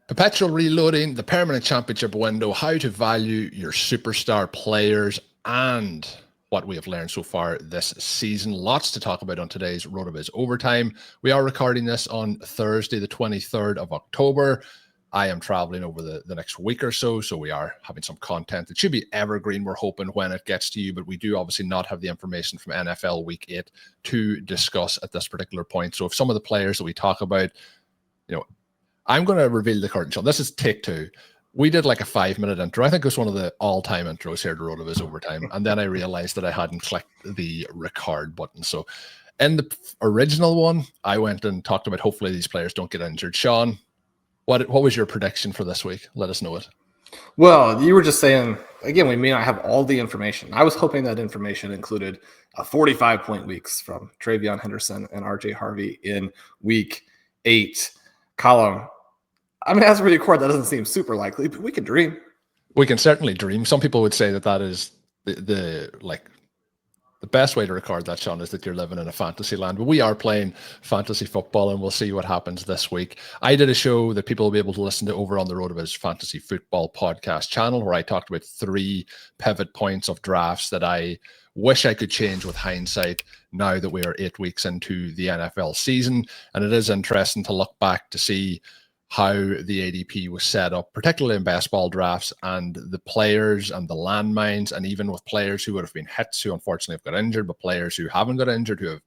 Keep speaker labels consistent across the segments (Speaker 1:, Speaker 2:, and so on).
Speaker 1: Perpetual reloading, the permanent championship window, how to value your superstar players, and what we have learned so far this season. Lots to talk about on today's RotoViz Overtime. We are recording this on Thursday, the 23rd of October. I am traveling over the next week or so we are having some content that should be evergreen, we're hoping, when it gets to you, but we do obviously not have the information from NFL Week 8 to discuss at this particular point. So if some of the players that we talk about, I'm going to reveal the curtain, Shawn. This is take two. We did like a 5-minute intro. I think it was one of the all-time intros here to RotoViz Overtime. And then I realized that I hadn't clicked the record button. So in the original one, I went and talked about hopefully these players don't get injured. Shawn, what was your prediction for this week? Let us know it.
Speaker 2: Well, you were just saying, again, we may not have all the information. I was hoping that information included 45-point weeks from Treveyon, Henderson, and RJ Harvey in week 8. Colm, I mean, as we record, that doesn't seem super likely, but we can dream.
Speaker 1: We can certainly dream. Some people would say that is the best way to record that, Shawn, is that you're living in a fantasy land. But we are playing fantasy football, and we'll see what happens this week. I did a show that people will be able to listen to over on the RotoViz Fantasy Football podcast channel, where I talked about 3 pivot points of drafts that I wish I could change with hindsight now that we are 8 weeks into the NFL season. And it is interesting to look back to see how the ADP was set up, particularly in best ball drafts, and the players and the landmines, and even with players who would have been hits who unfortunately have got injured, but players who haven't got injured who have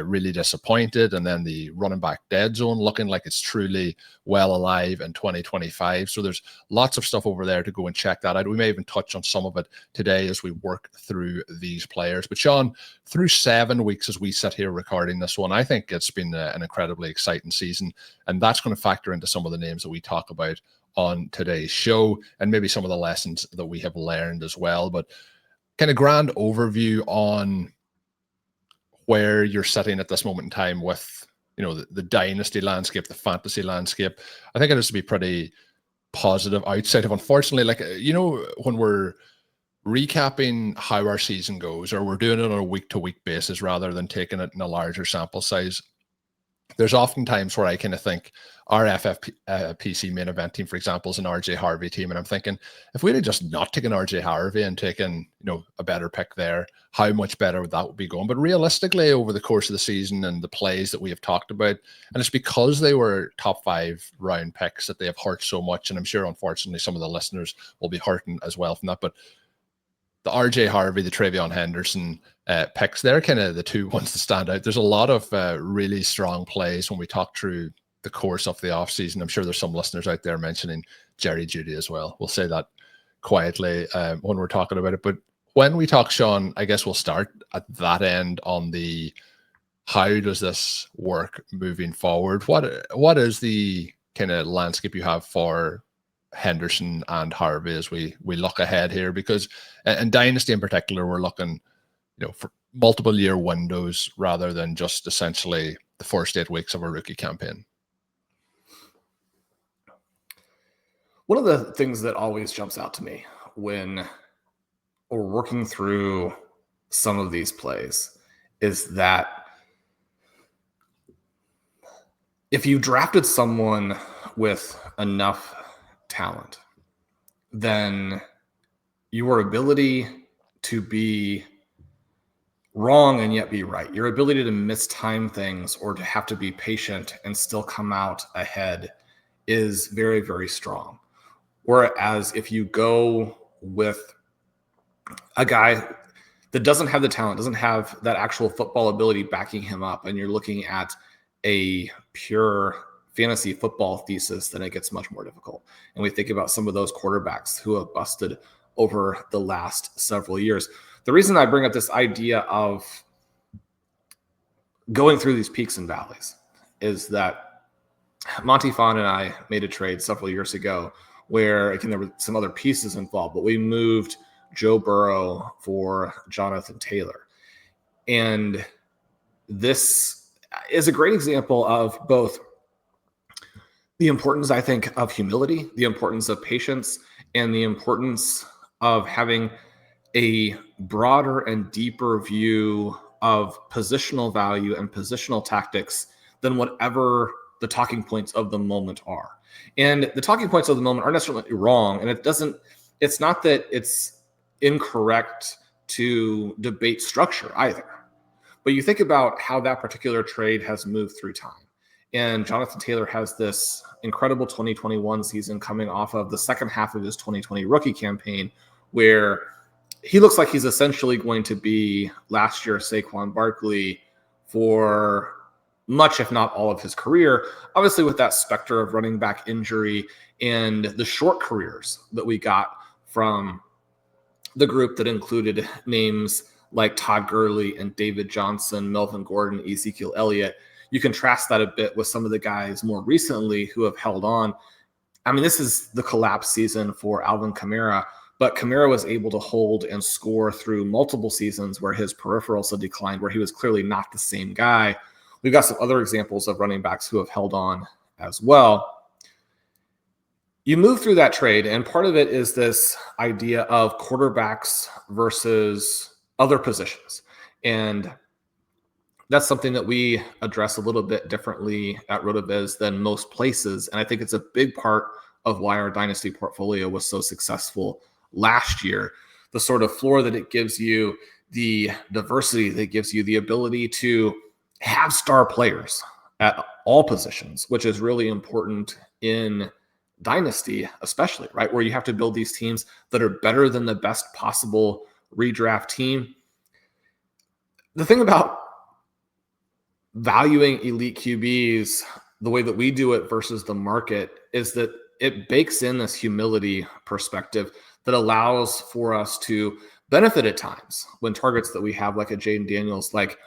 Speaker 1: really disappointed, and then the running back dead zone looking like it's truly well alive in 2025. So there's lots of stuff over there to go and check that out. We may even touch on some of it today as we work through these players. But Shawn, through 7 weeks as we sit here recording this one, I think it's been an incredibly exciting season, and that's going to factor into some of the names that we talk about on today's show, and maybe some of the lessons that we have learned as well. But kind of grand overview on where you're sitting at this moment in time with, the dynasty landscape, the fantasy landscape. I think it has to be pretty positive outside of, unfortunately, when we're recapping how our season goes, or we're doing it on a week-to-week basis rather than taking it in a larger sample size, there's often times where I kind of think our FFPC Main Event team, for example, is an RJ Harvey team. And I'm thinking, if we'd have just not taken RJ Harvey and taken, a better pick there, how much better that would be going. But realistically, over the course of the season and the plays that we have talked about, and it's because they were top 5 round picks that they have hurt so much. And I'm sure, unfortunately, some of the listeners will be hurting as well from that. But the RJ Harvey, the Treveyon Henderson picks, they're kind of the 2 ones that stand out. There's a lot of really strong plays when we talk through the course of the offseason. I'm sure there's some listeners out there mentioning Jerry Jeudy as well. We'll say that quietly when we're talking about it. But when we talk, Shawn, I guess we'll start at that end on the how does this work moving forward? What is the kind of landscape you have for Henderson and Harvey as we look ahead here? Because in Dynasty in particular, we're looking for multiple year windows rather than just essentially the first 8 weeks of a rookie campaign.
Speaker 2: One of the things that always jumps out to me when we're working through some of these plays is that if you drafted someone with enough talent, then your ability to be wrong and yet be right, your ability to mistime things or to have to be patient and still come out ahead is very, very strong. Whereas if you go with a guy that doesn't have the talent, doesn't have that actual football ability backing him up, and you're looking at a pure fantasy football thesis, then it gets much more difficult. And we think about some of those quarterbacks who have busted over the last several years. The reason I bring up this idea of going through these peaks and valleys is that Monty Fawn and I made a trade several years ago where, again, there were some other pieces involved, but we moved Joe Burrow for Jonathan Taylor. And this is a great example of both the importance, I think, of humility, the importance of patience, and the importance of having a broader and deeper view of positional value and positional tactics than whatever the talking points of the moment are. And the talking points of the moment aren't necessarily wrong. And it's not that it's incorrect to debate structure either. But you think about how that particular trade has moved through time. And Jonathan Taylor has this incredible 2021 season coming off of the second half of his 2020 rookie campaign, where he looks like he's essentially going to be last year's Saquon Barkley for much, if not all of his career, obviously with that specter of running back injury and the short careers that we got from the group that included names like Todd Gurley and David Johnson, Melvin Gordon, Ezekiel Elliott. You contrast that a bit with some of the guys more recently who have held on. I mean, this is the collapse season for Alvin Kamara, but Kamara was able to hold and score through multiple seasons where his peripherals had declined, where he was clearly not the same guy. We've got some other examples of running backs who have held on as well. You move through that trade, and part of it is this idea of quarterbacks versus other positions. And that's something that we address a little bit differently at RotoViz than most places. And I think it's a big part of why our Dynasty portfolio was so successful last year. The sort of floor that it gives you, the diversity that it gives you, the ability to have star players at all positions, which is really important in Dynasty, especially, right? Where you have to build these teams that are better than the best possible redraft team. The thing about valuing elite QBs the way that we do it versus the market is that it bakes in this humility perspective that allows for us to benefit at times when targets that we have, like a Jayden Daniels, like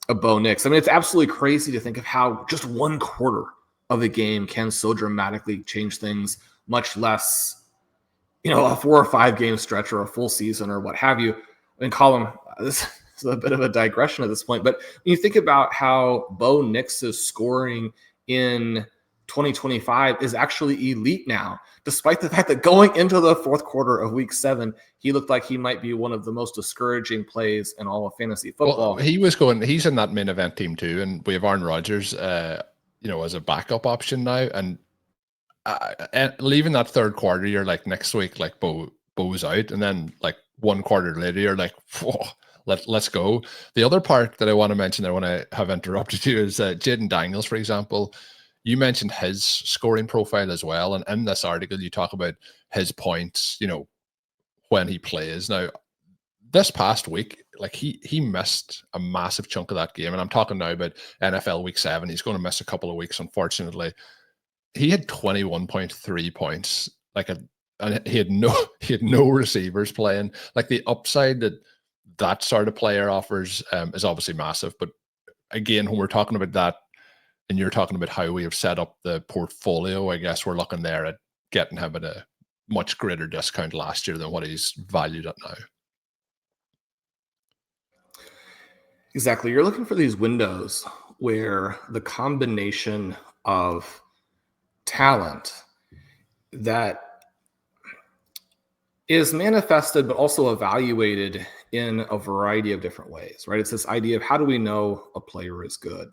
Speaker 2: a Bo Nix. I mean, it's absolutely crazy to think of how just one quarter of a game can so dramatically change things, much less, a 4 or 5 game stretch or a full season or what have you. And Colm, this is a bit of a digression at this point, but when you think about how Bo Nix's scoring in 2025 is actually elite now, despite the fact that going into the fourth quarter of week 7, he looked like he might be one of the most discouraging plays in all of fantasy football.
Speaker 1: Well, he's in that main event team too, and we have Aaron Rodgers, as a backup option now, and leaving that third quarter, you're like, next week, like Bo's out, and then like one quarter later, you're like, whoa, let's go. The other part that I want to mention there when I have interrupted you is Jayden Daniels, for example. You mentioned his scoring profile as well, and in this article, you talk about his points, when he plays. Now, this past week, like he missed a massive chunk of that game, and I'm talking now about NFL Week 7. He's going to miss a couple of weeks, unfortunately. He had 21.3 points, and he had no receivers playing. Like, the upside that sort of player offers is obviously massive. But again, when we're talking about that, and you're talking about how we have set up the portfolio, I guess we're looking there at getting him at a much greater discount last year than what he's valued at now.
Speaker 2: Exactly. You're looking for these windows where the combination of talent that is manifested but also evaluated in a variety of different ways, right? It's this idea of, how do we know a player is good?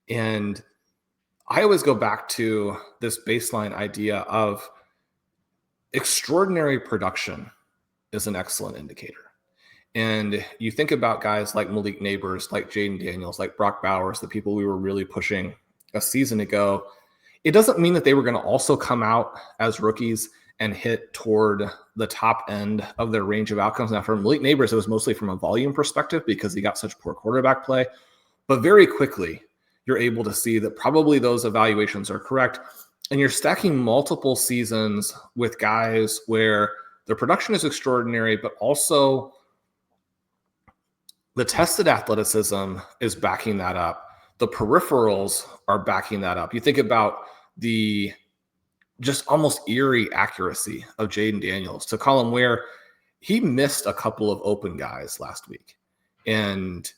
Speaker 2: And I always go back to this baseline idea of extraordinary production is an excellent indicator. And you think about guys like Malik Neighbors, like Jayden Daniels, like Brock Bowers, the people we were really pushing a season ago. It doesn't mean that they were going to also come out as rookies and hit toward the top end of their range of outcomes. Now, for Malik Neighbors, it was mostly from a volume perspective because he got such poor quarterback play. But very quickly, you're able to see that probably those evaluations are correct. And you're stacking multiple seasons with guys where their production is extraordinary, but also the tested athleticism is backing that up. The peripherals are backing that up. You think about the just almost eerie accuracy of Jayden Daniels, to Colm, where he missed a couple of open guys last week. And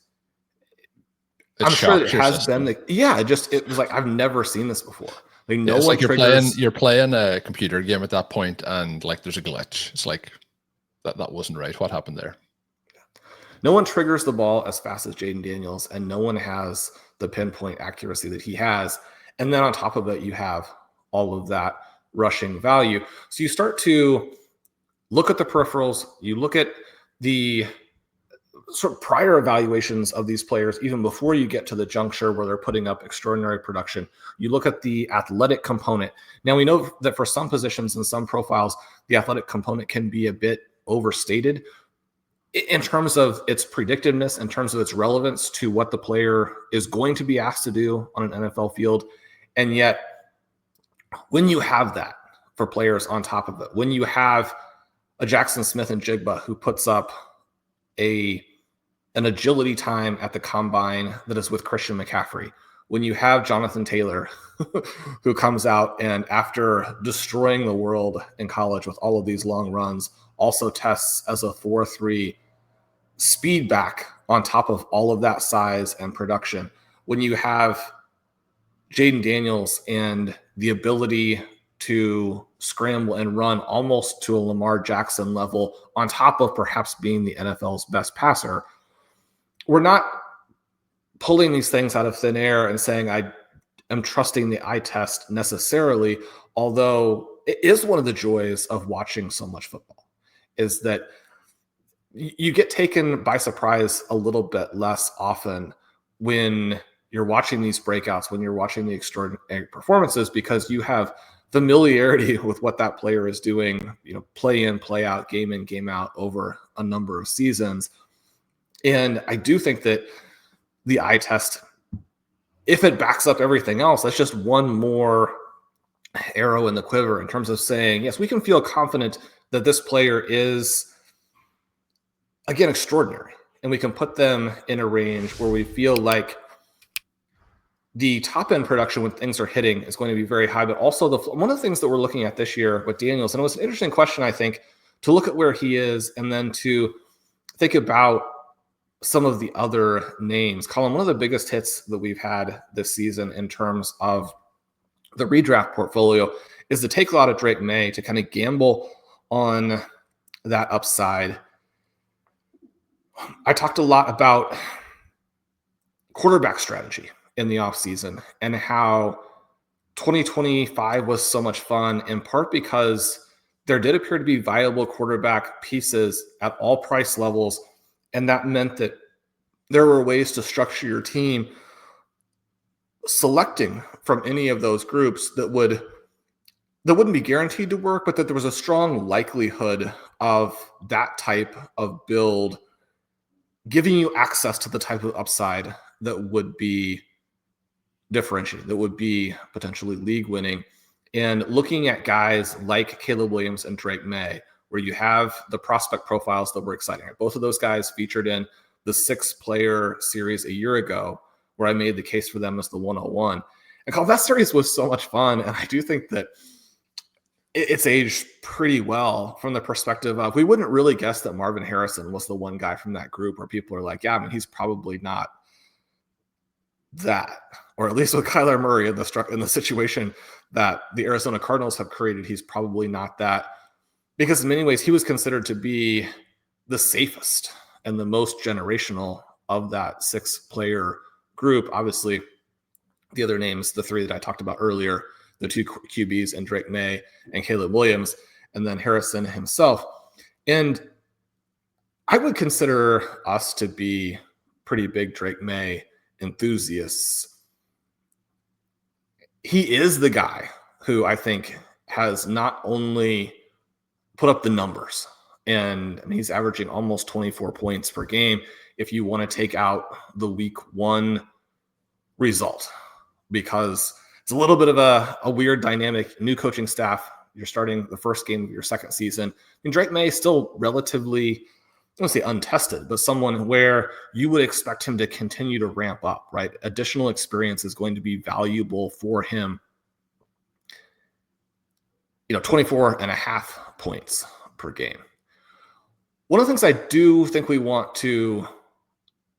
Speaker 2: I'm sure it has been it was like, I've never seen this before. Like, no one
Speaker 1: like
Speaker 2: triggers.
Speaker 1: you're playing a computer game at that point, and like there's a glitch. It's like that wasn't right. What happened there?
Speaker 2: No one triggers the ball as fast as Jayden Daniels, and no one has the pinpoint accuracy that he has. And then on top of it, you have all of that rushing value. So you start to look at the peripherals, you look at the sort of prior evaluations of these players, even before you get to the juncture where they're putting up extraordinary production. You look at the athletic component. Now, we know that for some positions and some profiles, the athletic component can be a bit overstated in terms of its predictiveness, in terms of its relevance to what the player is going to be asked to do on an NFL field. And yet, when you have that for players on top of it, when you have a Jackson Smith and Jigba who puts up an agility time at the combine that is with Christian McCaffrey, when you have Jonathan Taylor who comes out and after destroying the world in college with all of these long runs, also tests as a 4.3 speed back on top of all of that size and production, when you have Jayden Daniels and the ability to scramble and run almost to a Lamar Jackson level on top of perhaps being the NFL's best passer, we're not pulling these things out of thin air and saying I am trusting the eye test necessarily, although it is one of the joys of watching so much football, is that you get taken by surprise a little bit less often when you're watching these breakouts, when you're watching the extraordinary performances, because you have familiarity with what that player is doing, play in, play out, game in, game out over a number of seasons. And I do think that the eye test, if it backs up everything else, that's just one more arrow in the quiver in terms of saying, yes, we can feel confident that this player is, again, extraordinary. And we can put them in a range where we feel like the top end production when things are hitting is going to be very high, but also one of the things that we're looking at this year with Daniels, and it was an interesting question, I think, to look at where he is and then to think about some of the other names. Colm, one of the biggest hits that we've had this season in terms of the redraft portfolio is to take a lot of Drake Maye to kind of gamble on that upside. I talked a lot about quarterback strategy in the offseason and how 2025 was so much fun, in part because there did appear to be viable quarterback pieces at all price levels. And that meant that there were ways to structure your team selecting from any of those groups that wouldn't be guaranteed to work, but that there was a strong likelihood of that type of build giving you access to the type of upside that would be differentiated, that would be potentially league winning. And looking at guys like Caleb Williams and Drake Maye, where you have the prospect profiles that were exciting. Both of those guys featured in the 6-player series a year ago, where I made the case for them as the 101. And that series was so much fun. And I do think that it's aged pretty well from the perspective of, we wouldn't really guess that Marvin Harrison was the one guy from that group where people are like, yeah, I mean, he's probably not that, or at least with Kyler Murray in the situation that the Arizona Cardinals have created, he's probably not that, because in many ways he was considered to be the safest and the most generational of that 6-player group. Obviously, the other names, the 3 that I talked about earlier, the 2 QBs and Drake Maye and Caleb Williams, and then Harrison himself. And I would consider us to be pretty big Drake Maye enthusiasts. He is the guy who I think has not only put up the numbers, and I mean, he's averaging almost 24 points per game if you want to take out the week 1 result, because it's a little bit of a weird dynamic. New coaching staff, you're starting the first game of your second season. I mean, Drake Maye is still relatively, I don't want to say untested, but someone where you would expect him to continue to ramp up, right? Additional experience is going to be valuable for him. 24.5 points per game. One of the things I do think we want to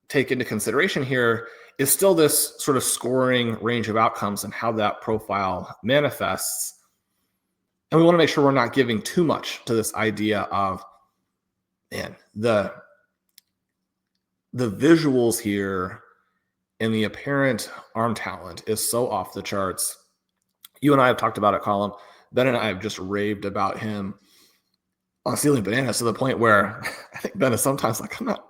Speaker 2: take into consideration here is still this sort of scoring range of outcomes and how that profile manifests. And we want to make sure we're not giving too much to this idea of, man, the visuals here and the apparent arm talent is so off the charts. You and I have talked about it, Colm. Ben and I have just raved about him on Ceiling Bananas to the point where I think Ben is sometimes like, I'm not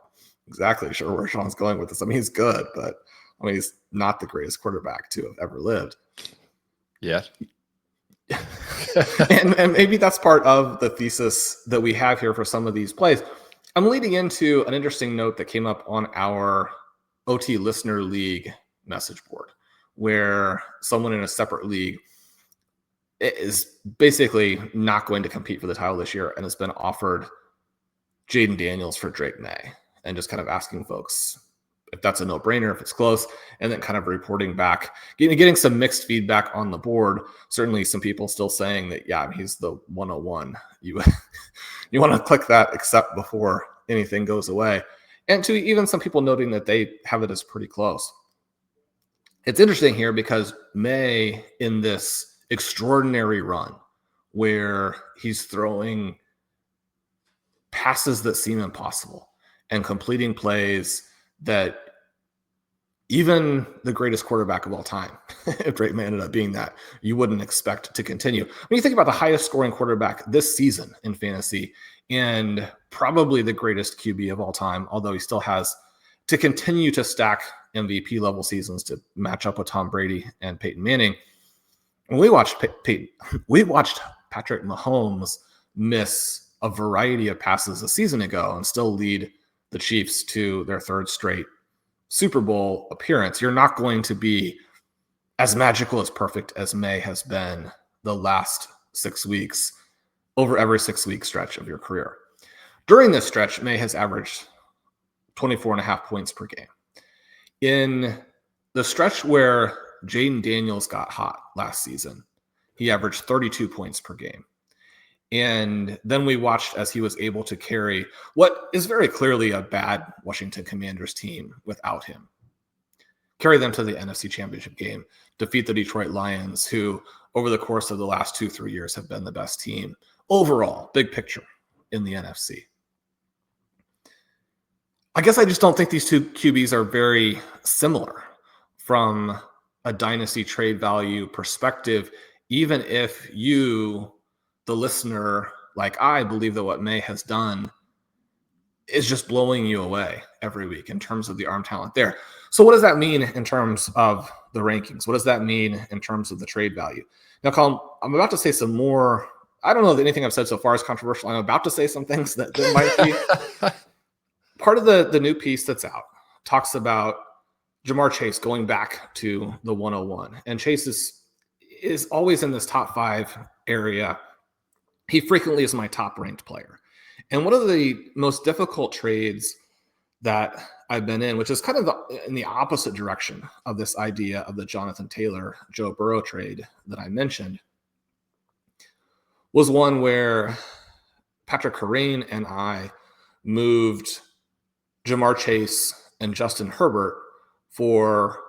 Speaker 2: exactly sure where Shawn's going with this. I mean, he's good, but I mean, he's not the greatest quarterback to have ever lived.
Speaker 1: Yeah.
Speaker 2: and maybe that's part of the thesis that we have here for some of these plays. I'm leading into an interesting note that came up on our OT Listener League message board, where someone in a separate league is basically not going to compete for the title this year and has been offered Jayden Daniels for Drake Maye, and just kind of asking folks if that's a no-brainer, if it's close, and then kind of reporting back, getting some mixed feedback on the board. Certainly some people still saying that, yeah, he's the 101. You want to click that accept before anything goes away. And to even some people noting that they have it as pretty close. It's interesting here because Maye, in this extraordinary run where he's throwing passes that seem impossible and completing plays that even the greatest quarterback of all time, if Drake Maye ended up being that, you wouldn't expect to continue. When you think about the highest scoring quarterback this season in fantasy and probably the greatest QB of all time, although he still has to continue to stack MVP level seasons to match up with Tom Brady and Peyton Manning. When we watched Patrick Mahomes miss a variety of passes a season ago and still lead the Chiefs to their third straight Super Bowl appearance. You're not going to be as magical as perfect as Maye has been the last 6 weeks over every 6-week stretch of your career. During this stretch, Maye has averaged 24.5 points per game. In the stretch where Jayden Daniels got hot last season, he averaged 32 points per game. And then we watched as he was able to carry what is very clearly a bad Washington Commanders team without him, carry them to the NFC Championship game, defeat the Detroit Lions, who over the course of the last 2-3 years have been the best team overall, big picture in the NFC. I guess I just don't think these two QBs are very similar from a dynasty trade value perspective, even if you, the listener, like I, believe that what Maye has done is just blowing you away every week in terms of the arm talent there. So what does that mean in terms of the rankings? What does that mean in terms of the trade value? Now, Colm, I'm about to say some more. I don't know that anything I've said so far is controversial. I'm about to say some things that might be. Part of the new piece that's out talks about Ja'Marr Chase going back to the 101. And Chase is always in this top 5 area. He frequently is my top ranked player. And one of the most difficult trades that I've been in, which is kind of in the opposite direction of this idea of the Jonathan Taylor, Joe Burrow trade that I mentioned, was one where Patrick Carrain and I moved Ja'Marr Chase and Justin Herbert for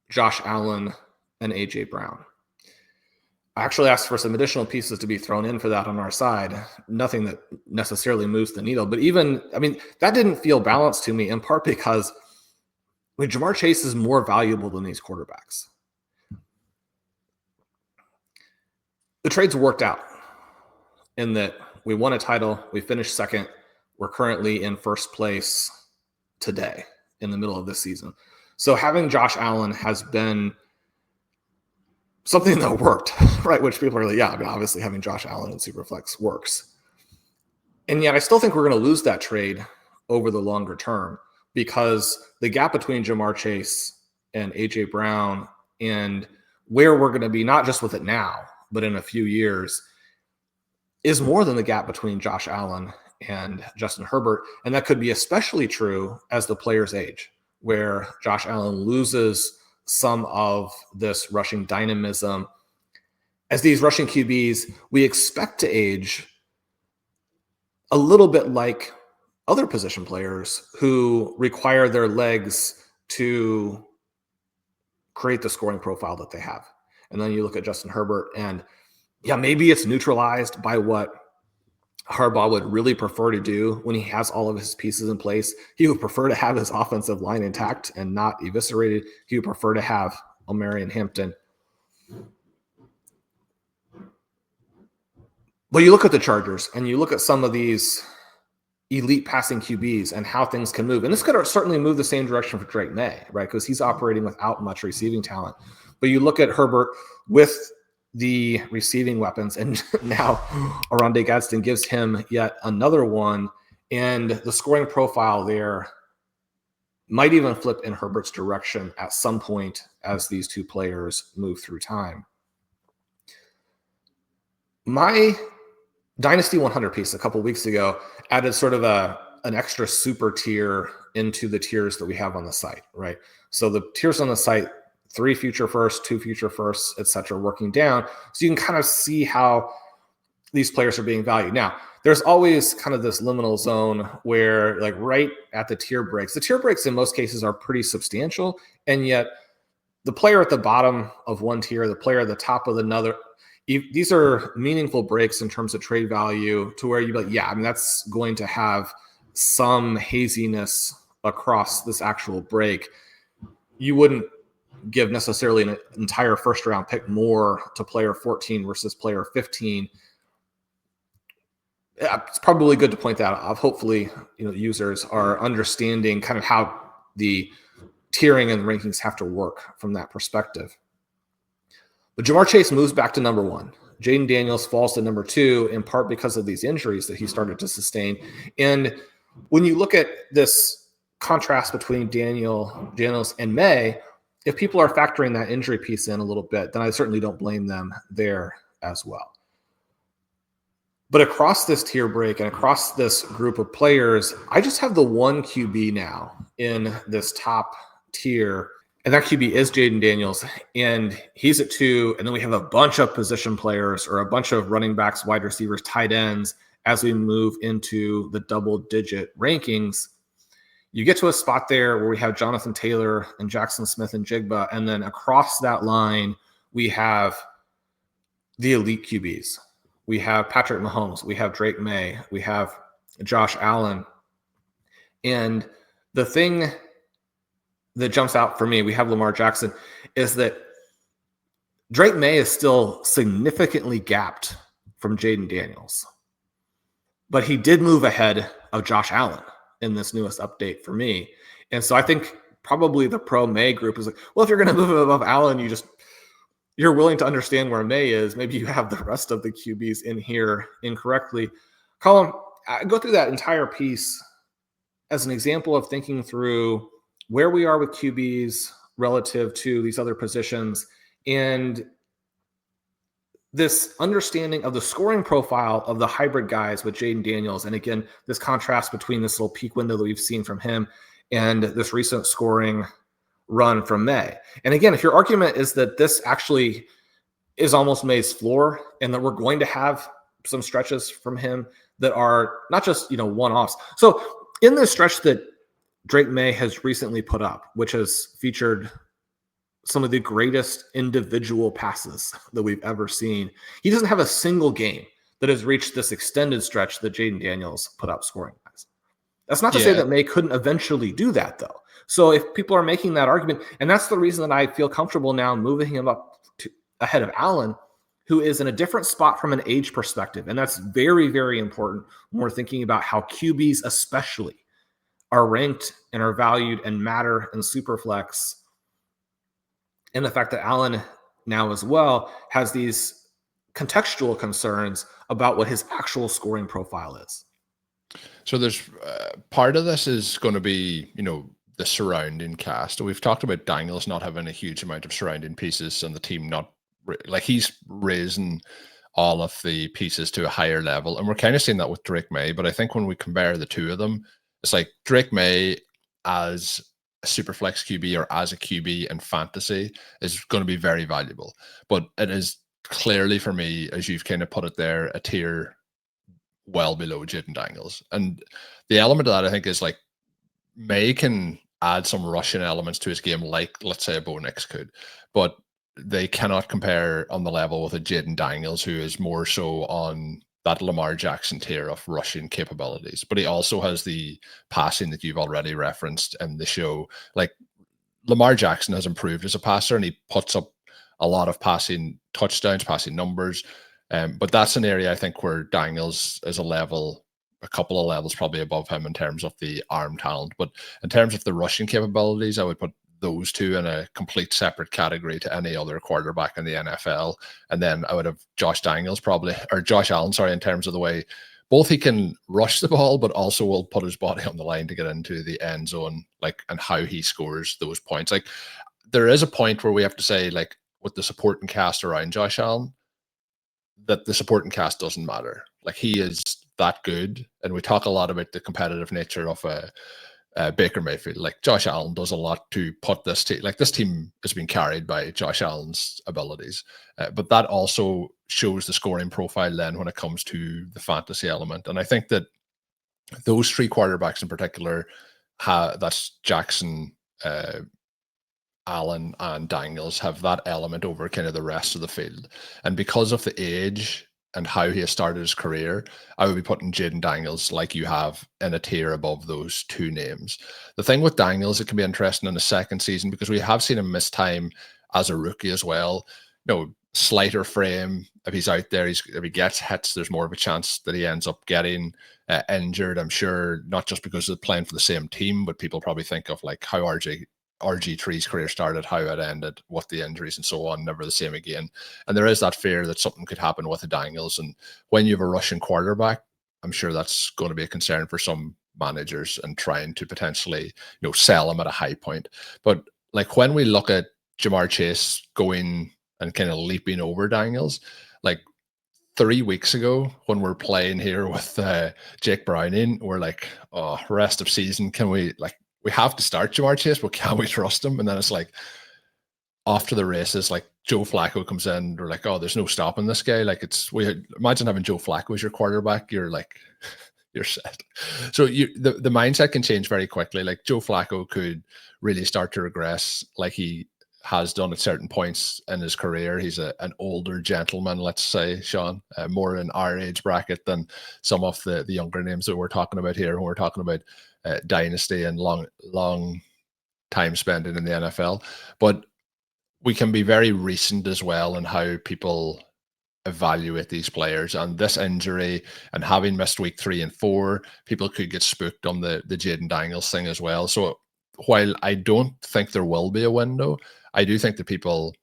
Speaker 2: Josh Allen and A.J. Brown. I actually asked for some additional pieces to be thrown in for that on our side. Nothing that necessarily moves the needle. But that didn't feel balanced to me, in part because Ja'Marr Chase is more valuable than these quarterbacks. The trades worked out in that we won a title, we finished second, we're currently in first place today in the middle of this season. So having Josh Allen has been something that worked, right? Which people are like, yeah, obviously having Josh Allen in Superflex works. And yet I still think we're going to lose that trade over the longer term because the gap between Ja'Marr Chase and A.J. Brown and where we're going to be, not just with it now, but in a few years, is more than the gap between Josh Allen and Justin Herbert. And that could be especially true as the players age, where Josh Allen loses some of this rushing dynamism. As these rushing QBs, we expect to age a little bit like other position players who require their legs to create the scoring profile that they have. And then you look at Justin Herbert and yeah, maybe it's neutralized by what Harbaugh would really prefer to do when he has all of his pieces in place. He would prefer to have his offensive line intact and not eviscerated. He would prefer to have Omarion Hampton But you look at the Chargers and you look at some of these elite passing QBs and how things can move. And this could certainly move the same direction for Drake Maye, right? Because he's operating without much receiving talent. But you look at Herbert with the receiving weapons, and now Oronde Gadsden gives him yet another one. And the scoring profile there might even flip in Herbert's direction at some point as these two players move through time. My Dynasty 100 piece a couple weeks ago added sort of an extra super tier into the tiers that we have on the site, right? So the tiers on the site, 3 future firsts, 2 future firsts, etc., working down. So you can kind of see how these players are being valued. Now, there's always kind of this liminal zone where, like, right at the tier breaks in most cases are pretty substantial, and yet the player at the bottom of one tier, the player at the top of another, these are meaningful breaks in terms of trade value to where you'd be like, yeah, I mean, that's going to have some haziness across this actual break. You wouldn't give necessarily an entire first round pick more to player 14 versus player 15. It's probably good to point that out. Hopefully, users are understanding kind of how the tiering and rankings have to work from that perspective. But Jamar Chase moves back to number 1. Jayden Daniels falls to number 2, in part because of these injuries that he started to sustain. And when you look at this contrast between Daniels and Maye, if people are factoring that injury piece in a little bit, then I certainly don't blame them there as well. But across this tier break and across this group of players, I just have the one QB now in this top tier, and that QB is Jayden Daniels, and he's at 2. And then we have a bunch of position players or a bunch of running backs, wide receivers, tight ends as we move into the double-digit rankings. You get to a spot there where we have Jonathan Taylor and Jackson Smith and Jigba, and then across that line, we have the elite QBs. We have Patrick Mahomes, we have Drake Maye, we have Josh Allen. And the thing that jumps out for me, we have Lamar Jackson, is that Drake Maye is still significantly gapped from Jayden Daniels. But he did move ahead of Josh Allen in this newest update for me. And so I think probably the pro Maye group is like, well, if you're going to move above Allen, you're willing to understand where Maye is. Maybe you have the rest of the QBs in here incorrectly. Colm, I go through that entire piece as an example of thinking through where we are with QBs relative to these other positions and this understanding of the scoring profile of the hybrid guys with Jayden Daniels. And again, this contrast between this little peak window that we've seen from him and this recent scoring run from Maye. And again, if your argument is that this actually is almost Maye's floor and that we're going to have some stretches from him that are not just, one-offs. So in this stretch that Drake Maye has recently put up, which has featured some of the greatest individual passes that we've ever seen, he doesn't have a single game that has reached this extended stretch that Jayden Daniels put up scoring-wise. That's not to say that Maye couldn't eventually do that, though. So if people are making that argument, and that's the reason that I feel comfortable now moving him up ahead of Allen, who is in a different spot from an age perspective. And that's very, very important when we're thinking about how QBs especially are ranked and are valued and matter in Superflex. And the fact that Allen now as well has these contextual concerns about what his actual scoring profile is.
Speaker 1: So there's part of this is going to be, the surrounding cast. We've talked about Daniels not having a huge amount of surrounding pieces and the team not he's raising all of the pieces to a higher level. And we're kind of seeing that with Drake Maye. But I think when we compare the two of them, it's like Drake Maye as a Superflex QB or as a QB in fantasy is going to be very valuable. But it is clearly for me, as you've kind of put it there, a tier well below Jayden Daniels. And the element of that, I think, is like Maye can add some rushing elements to his game, like, let's say, a Bo Nix could. But they cannot compare on the level with a Jayden Daniels, who is more so on that Lamar Jackson tier of rushing capabilities. But he also has the passing that you've already referenced in the show. Like, Lamar Jackson has improved as a passer, and he puts up a lot of passing touchdowns, passing numbers. But that's an area I think where Daniels is a couple of levels probably above him in terms of the arm talent. But in terms of the rushing capabilities, I would put those two in a complete separate category to any other quarterback in the NFL. And then I would have Josh Allen, sorry, in terms of the way both he can rush the ball, but also will put his body on the line to get into the end zone, like, and how he scores those points. Like, there is a point where we have to say, like, with the supporting cast around Josh Allen, that the supporting cast doesn't matter. Like, he is that good. And we talk a lot about the competitive nature of Baker Mayfield. Like, Josh Allen does a lot to put this team, like, this team has been carried by Josh Allen's abilities. But that also shows the scoring profile then when it comes to the fantasy element. And I think that those three quarterbacks in particular, that's Jackson, Allen, and Daniels, have that element over kind of the rest of the field. And because of the age and how he has started his career, I would be putting Jayden Daniels, like you have, in a tier above those two names. The thing with Daniels, it can be interesting in the second season because we have seen him miss time as a rookie as well. Slighter frame. If he's out there, if he gets hits, there's more of a chance that he ends up getting injured. I'm sure not just because of playing for the same team, but people probably think of like how RG3's career started, how it ended, what the injuries and so on, never the same again. And there is that fear that something could happen with the Daniels. And when you have a Russian quarterback, I'm sure that's going to be a concern for some managers and trying to potentially, sell him at a high point. But like when we look at Jamar Chase going and kind of leaping over Daniels, like 3 weeks ago when we're playing here with Jake Browning, we're like, oh, rest of season, can we have to start Jamar Chase, but can we trust him? And then it's like after the races, like Joe Flacco comes in, we're like, oh, there's no stopping this guy. Like imagine having Joe Flacco as your quarterback. You're like, you're set. So the mindset can change very quickly. Like Joe Flacco could really start to regress, like he has done at certain points in his career. He's an older gentleman, let's say, Shawn, more in our age bracket than some of the younger names that we're talking about here when we're talking about dynasty and long time spending in the NFL. But we can be very recent as well in how people evaluate these players. And this injury and having missed week 3 and 4, people could get spooked on the Jayden Daniels thing as well. So while I don't think there will be a window, I do think that people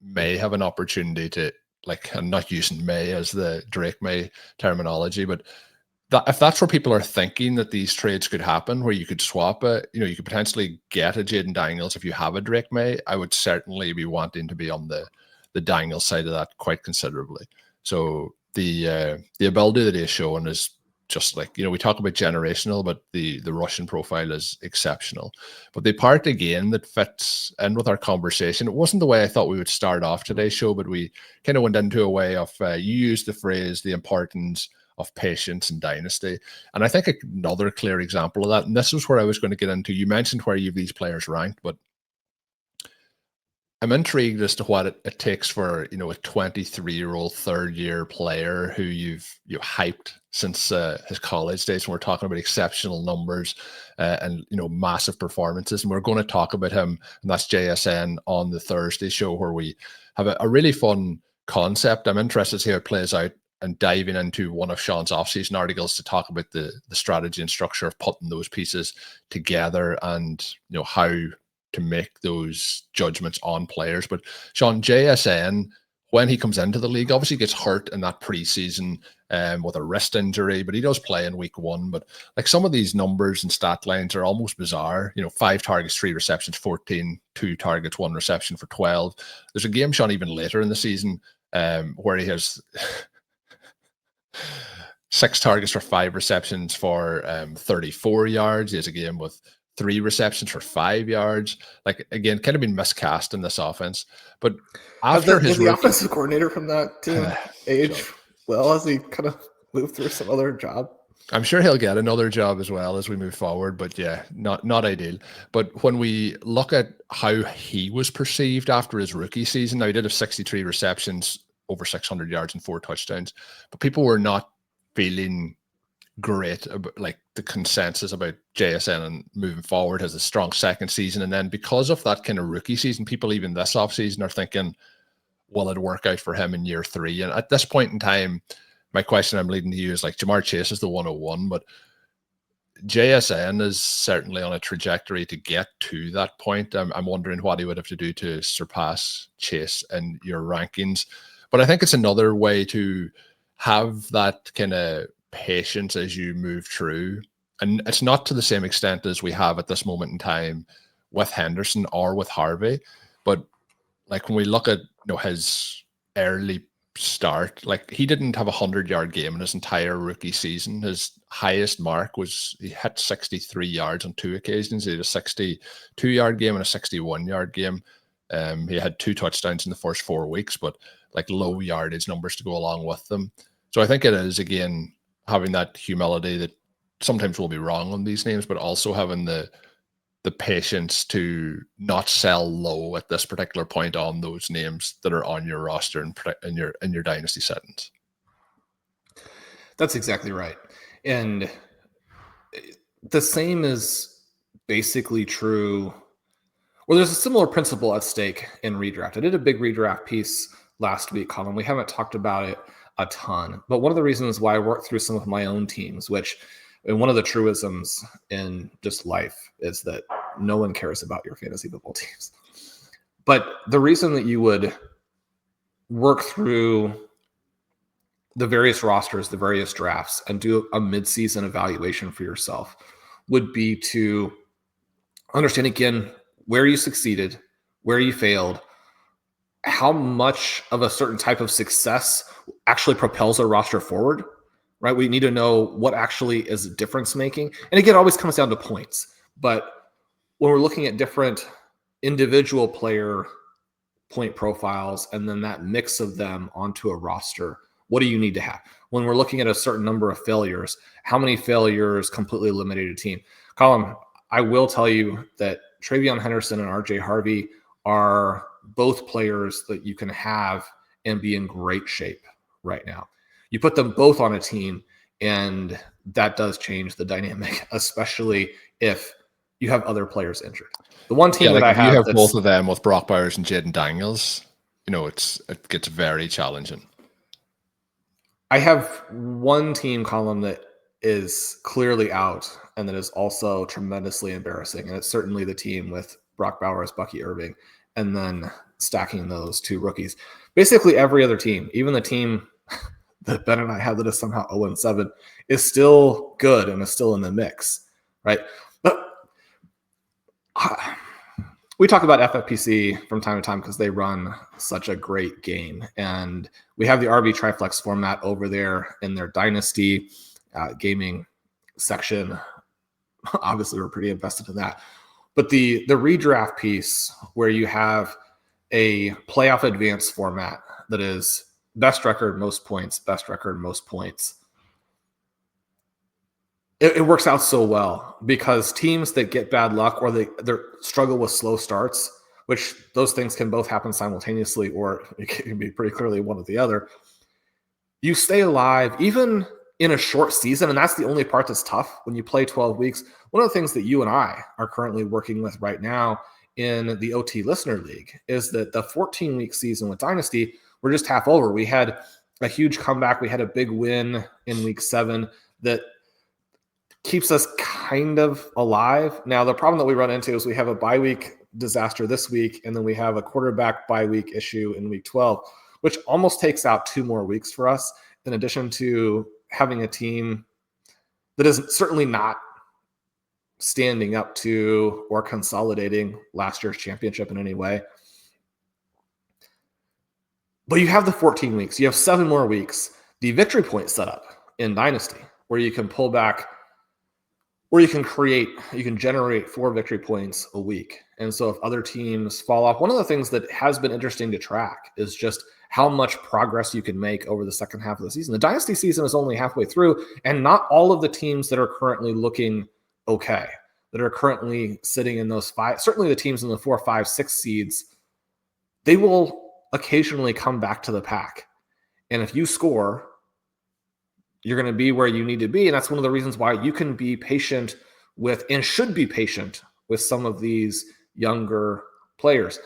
Speaker 1: may have an opportunity to, like, I'm not using May as the Drake May terminology, but if that's where people are thinking that these trades could happen, where you could swap it, you could potentially get a Jayden Daniels if you have a Drake May, I would certainly be wanting to be on the Daniels side of that quite considerably. So the ability that he has shown is just like, we talk about generational, but the Russian profile is exceptional. But the part, again, that fits in with our conversation, it wasn't the way I thought we would start off today's show, but we kind of went into a way of, you used the phrase, the importance of patience and dynasty. And I think another clear example of that, and this is where I was going to get into, you mentioned where you have these players ranked, but I'm intrigued as to what it takes for, a 23-year-old third-year player who you've hyped since his college days, when we're talking about exceptional numbers and, massive performances. And we're going to talk about him, and that's JSN, on the Thursday show, where we have a really fun concept. I'm interested to see how it plays out, and diving into one of Shawn's off-season articles to talk about the strategy and structure of putting those pieces together and, how to make those judgments on players. But Shawn, JSN, when he comes into the league, obviously gets hurt in that preseason with a wrist injury, but he does play in week 1. But like some of these numbers and stat lines are almost bizarre. 5 targets, 3 receptions, 14, 2 targets, 1 reception for 12. There's a game, Shawn, even later in the season where he has 6 targets for 5 receptions for 34 yards. He has a game with 3 receptions for 5 yards. Like, again, kind of been miscast in this offense. But after
Speaker 2: has the offensive coordinator from that team age well, as he kind of moved through some other job?
Speaker 1: I'm sure he'll get another job as well as we move forward, but yeah, not ideal. But when we look at how he was perceived after his rookie season, now he did have 63 receptions, over 600 yards and 4 touchdowns, but people were not feeling great about, like, the consensus about JSN and moving forward has a strong second season. And then because of that kind of rookie season, people even this offseason are thinking, will it work out for him in year 3? And at this point in time, my question I'm leading to you is like Jamar Chase is the 101, but JSN is certainly on a trajectory to get to that point. I'm wondering what he would have to do to surpass Chase in your rankings. But I think it's another way to have that kind of patience as you move through. And it's not to the same extent as we have at this moment in time with Henderson or with Harvey. But like when we look at his early start, like he didn't have a 100-yard game in his entire rookie season. His highest mark was he hit 63 yards on 2 occasions. He had a 62-yard game and a 61-yard game. He had 2 touchdowns in the first 4 weeks, but like low yardage numbers to go along with them. So I think it is, again, having that humility that sometimes we'll be wrong on these names, but also having the patience to not sell low at this particular point on those names that are on your roster and in your dynasty settings.
Speaker 2: That's exactly right. And the same is basically true. Well, there's a similar principle at stake in redraft. I did a big redraft piece last week, Colm. We haven't talked about it a ton, but one of the reasons why I worked through some of my own teams, and one of the truisms in just life is that no one cares about your fantasy football teams. But the reason that you would work through the various rosters, the various drafts, and do a mid-season evaluation for yourself would be to understand, again, where you succeeded, where you failed, how much of a certain type of success actually propels a roster forward, right? We need to know what actually is difference making. And again, it always comes down to points. But when we're looking at different individual player point profiles and then that mix of them onto a roster, what do you need to have? When we're looking at a certain number of failures, how many failures completely eliminated a team? Colm, I will tell you that Treveyon Henderson and RJ Harvey are both players that you can have and be in great shape right now. You put them both on a team, and that does change the dynamic, especially if you have other players injured. The one team that I have,
Speaker 1: if you have both of them with Brock Bowers and Jayden Daniels, it gets very challenging.
Speaker 2: I have one team column that is clearly out and that is also tremendously embarrassing, and it's certainly the team with Brock Bowers, Bucky Irving, and then stacking those 2 rookies. Basically every other team, even the team that Ben and I have that is somehow 0-7, is still good and is still in the mix, right? But we talk about FFPC from time to time because they run such a great game. And we have the RB Triflex format over there in their Dynasty gaming section. Obviously, we're pretty invested in that. But the redraft piece where you have a playoff advance format that is best record, most points, best record, most points. It works out so well because teams that get bad luck or they struggle with slow starts, which those things can both happen simultaneously, or it can be pretty clearly one or the other. You stay alive even in a short season, and that's the only part that's tough when you play 12 weeks. One of the things that you and I are currently working with right now in the OT Listener League is that the 14-week season with Dynasty, we're just half over. We had a huge comeback. We had a big win in week 7 that keeps us kind of alive. Now, the problem that we run into is we have a bye week disaster this week, and then we have a quarterback bye week issue in week 12, which almost takes out 2 more weeks for us, in addition to having a team that is certainly not standing up to or consolidating last year's championship in any way. But you have the 14 weeks. You have 7 more weeks. The victory point setup in Dynasty, where you can pull back, where you can generate 4 victory points a week. And so if other teams fall off, one of the things that has been interesting to track is just how much progress you can make over the second half of the season. The Dynasty season is only halfway through, and not all of the teams that are currently looking okay, that are currently sitting in those 5, certainly the teams in the 4, 5, 6 seeds, they will occasionally come back to the pack. And if you score, you're going to be where you need to be. And that's one of the reasons why you can be patient with and should be patient with some of these younger players.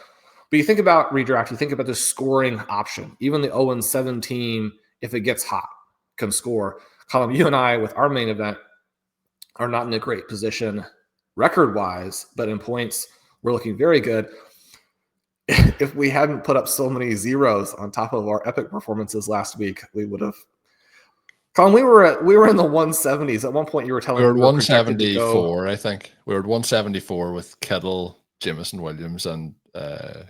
Speaker 2: But you think about redraft, you think about the scoring option. Even the 0-7 team, if it gets hot, can score. Colm, you and I, with our main event, are not in a great position record-wise, but in points, we're looking very good. If we hadn't put up so many zeros on top of our epic performances last week, we would have. Colm, we were in the 170s. At one point, you were telling me
Speaker 1: we were 174, I think. We were 174 with Kittle, Jameson Williams, and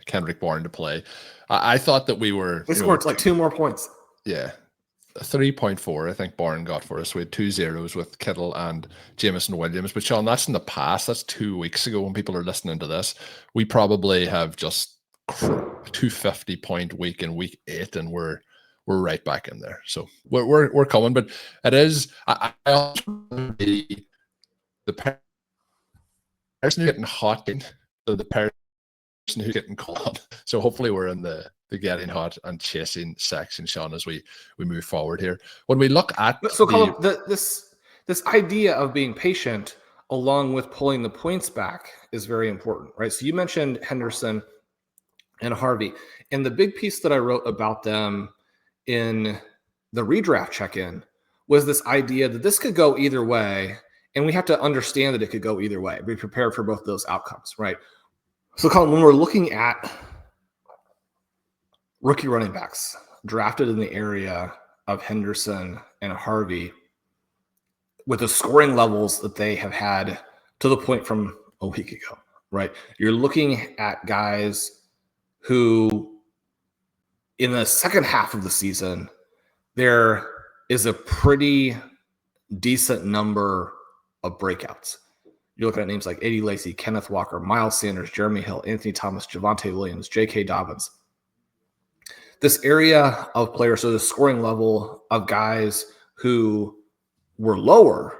Speaker 1: Kendrick Bourne to play. I thought that we
Speaker 2: scored like 2 more points.
Speaker 1: Yeah. 3.4, I think Bourne got for us. We had 2 zeros with Kittle and Jameson Williams. But Shawn, that's in the past. That's 2 weeks ago when people are listening to this. We probably have just 250 point week in week 8, and we're right back in there. So we're coming, but it is I also the person who's getting hot, the person who's getting cold. So hopefully we're in the getting hot and chasing section, Shawn, as we move forward here. When we look at
Speaker 2: Colm, this idea of being patient along with pulling the points back is very important, right? So you mentioned Henderson and Harvey, and the big piece that I wrote about them in the redraft check-in was this idea that this could go either way, and we have to understand that it could go either way. Be prepared for both those outcomes, right? So, Colm, when we're looking at rookie running backs drafted in the area of Henderson and Harvey, with the scoring levels that they have had to the point from a week ago, right? You're looking at guys who, in the second half of the season, there is a pretty decent number of breakouts. You're looking at names like Eddie Lacy, Kenneth Walker, Miles Sanders, Jeremy Hill, Anthony Thomas, Javonte Williams, J.K. Dobbins. This area of players, so the scoring level of guys who were lower,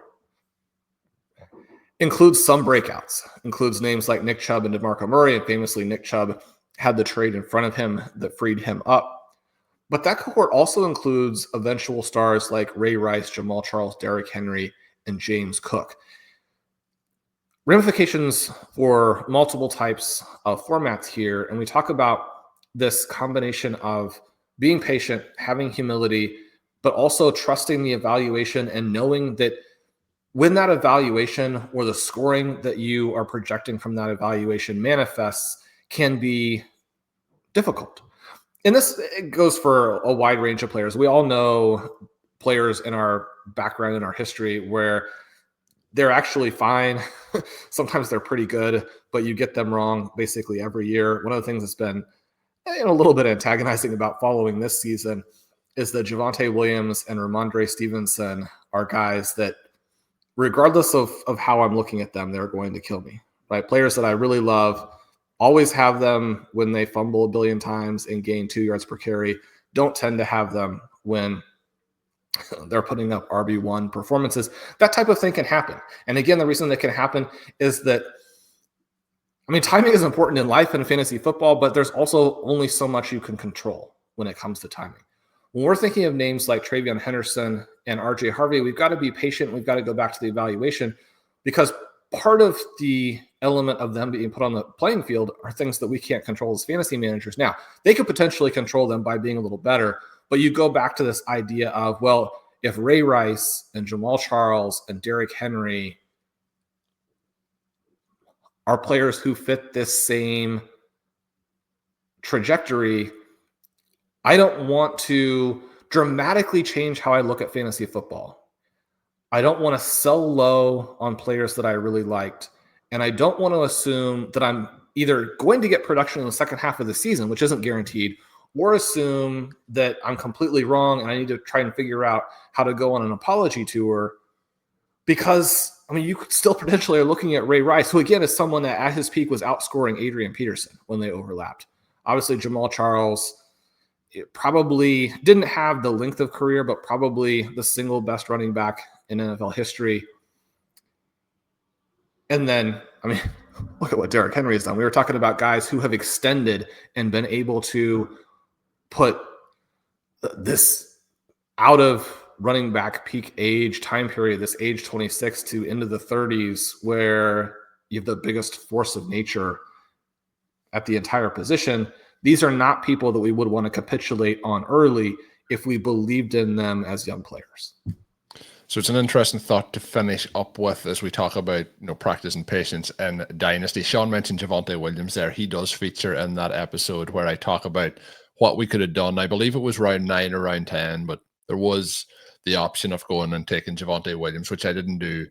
Speaker 2: includes some breakouts, includes names like Nick Chubb and DeMarco Murray, and famously Nick Chubb had the trade in front of him that freed him up. But that cohort also includes eventual stars like Ray Rice, Jamal Charles, Derrick Henry, and James Cook. Ramifications for multiple types of formats here, and we talk about this combination of being patient, having humility, but also trusting the evaluation and knowing that when that evaluation or the scoring that you are projecting from that evaluation manifests can be difficult. And this goes for a wide range of players. We all know players in our background, in our history, where they're actually fine. Sometimes they're pretty good, but you get them wrong basically every year. One of the things that's been a little bit antagonizing about following this season is that Javonte Williams and Ramondre Stevenson are guys that, regardless of how I'm looking at them, they're going to kill me, right? Players that I really love, always have them when they fumble a billion times and gain 2 yards per carry. Don't tend to have them when they're putting up RB1 performances. That type of thing can happen. And again, the reason that can happen is that, timing is important in life and fantasy football, but there's also only so much you can control when it comes to timing. When we're thinking of names like Treveyon Henderson and RJ Harvey, we've got to be patient. We've got to go back to the evaluation, because part of the element of them being put on the playing field are things that we can't control as fantasy managers. Now, they could potentially control them by being a little better, but you go back to this idea of, well, if Ray Rice and Jamal Charles and Derrick Henry are players who fit this same trajectory, I don't want to dramatically change how I look at fantasy football. I don't want to sell low on players that I really liked. And I don't want to assume that I'm either going to get production in the second half of the season, which isn't guaranteed, or assume that I'm completely wrong and I need to try and figure out how to go on an apology tour. Because, you could still potentially are looking at Ray Rice, who again is someone that at his peak was outscoring Adrian Peterson when they overlapped. Obviously, Jamal Charles probably didn't have the length of career, but probably the single best running back in NFL history. And then, look at what Derrick Henry has done. We were talking about guys who have extended and been able to put this out of running back peak age time period, this age 26 to into the 30s, where you have the biggest force of nature at the entire position, these are not people that we would want to capitulate on early if we believed in them as young players.
Speaker 1: So it's an interesting thought to finish up with as we talk about practice and patience and Dynasty. Shawn mentioned Javonte Williams there. He does feature in that episode where I talk about what we could have done. I believe it was round 9 or round 10, but there was the option of going and taking Javonte Williams, which I didn't do,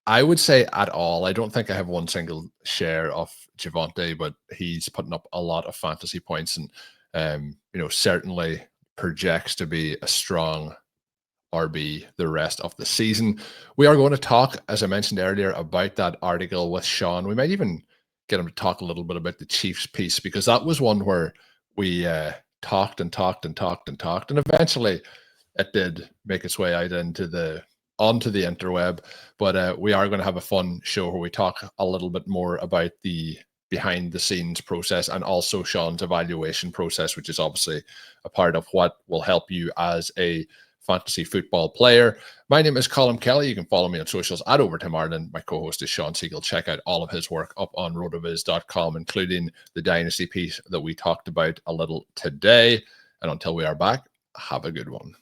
Speaker 1: I would say, at all. I don't think I have one single share of Javonte, but he's putting up a lot of fantasy points and, certainly projects to be a strong RB the rest of the season. We are going to talk, as I mentioned earlier, about that article with Shawn. We might even get him to talk a little bit about the Chiefs piece, because that was one where we talked and eventually it did make its way out onto the interweb. But we are going to have a fun show where we talk a little bit more about the behind the scenes process and also Shawn's evaluation process, which is obviously a part of what will help you as a fantasy football player. My name is Colm Kelly. You can follow me on socials at Overtime Ireland. My co-host is Shawn Siegele. Check out all of his work up on rotoviz.com, including the Dynasty piece that we talked about a little today. And until we are back, have a good one.